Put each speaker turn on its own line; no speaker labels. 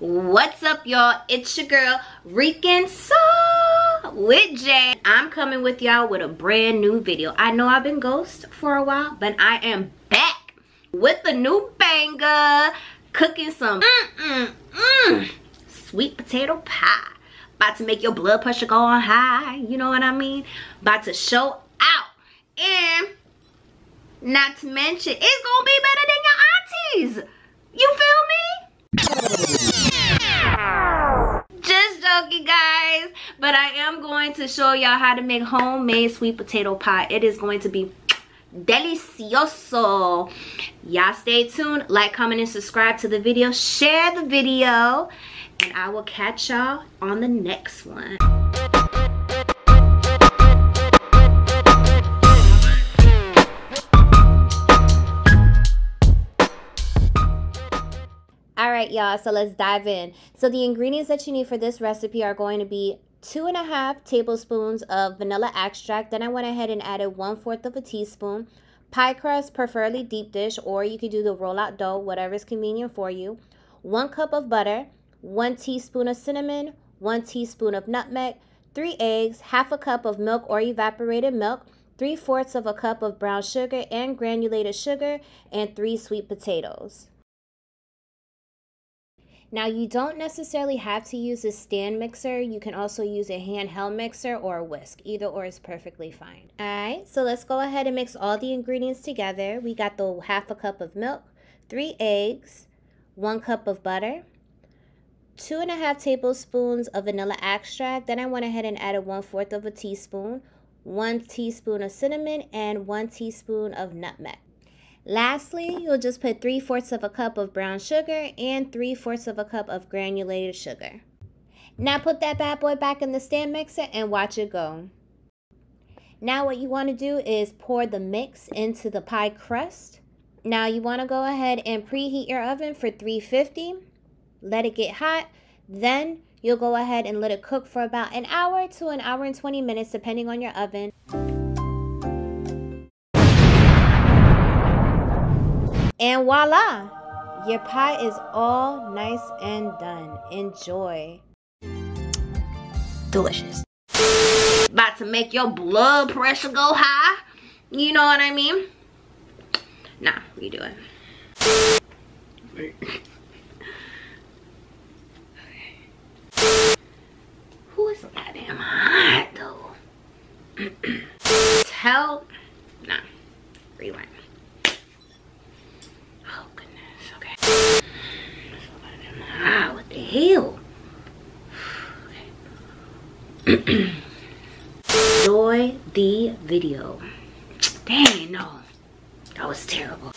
What's up, y'all? It's your girl Ricansoul with Jay. I'm coming with y'all with a brand new video. I know I've been ghost for a while, but I am back with a new banger, cooking some sweet potato pie. About to make your blood pressure go on high, you know what I mean? About to show out. And not to mention, it's gonna be better than your aunties. You feel me? Just joking, guys. But I am going to show y'all how to make homemade sweet potato pie. It is going to be delicioso. Y'all stay tuned. Like, comment, and subscribe to the video. Share the video. And I will catch y'all on the next one. Alright, y'all, so let's dive in. So the ingredients that you need for this recipe are going to be 2.5 tablespoons of vanilla extract. Then I went ahead and added 1/4 of a teaspoon. Pie crust, preferably deep dish, or you could do the rollout dough, whatever is convenient for you. 1 cup of butter, 1 teaspoon of cinnamon, 1 teaspoon of nutmeg, 3 eggs, 1/2 cup of milk or evaporated milk, 3/4 of a cup of brown sugar and granulated sugar, and 3 sweet potatoes. Now, you don't necessarily have to use a stand mixer. You can also use a handheld mixer or a whisk. Either or is perfectly fine. Alright, so let's go ahead and mix all the ingredients together. We got the 1/2 cup of milk, 3 eggs, 1 cup of butter, 2.5 tablespoons of vanilla extract. Then I went ahead and added 1/4 of a teaspoon, 1 teaspoon of cinnamon, and 1 teaspoon of nutmeg. Lastly, you'll just put 3/4 of a cup of brown sugar and 3/4 of a cup of granulated sugar. Now put that bad boy back in the stand mixer and watch it go. Now what you want to do is pour the mix into the pie crust. Now you want to go ahead and preheat your oven for 350. Let it get hot. Then you'll go ahead and let it cook for about an hour to an hour and 20 minutes depending on your oven. And voila, your pie is all nice and done. Enjoy. Delicious. About to make your blood pressure go high. You know what I mean? Nah, redo it. Okay. Who is so goddamn hot though? Nah, rewind. Oh goodness, okay. Ah, what the hell? Okay. Enjoy the video. Dang, no. That was terrible.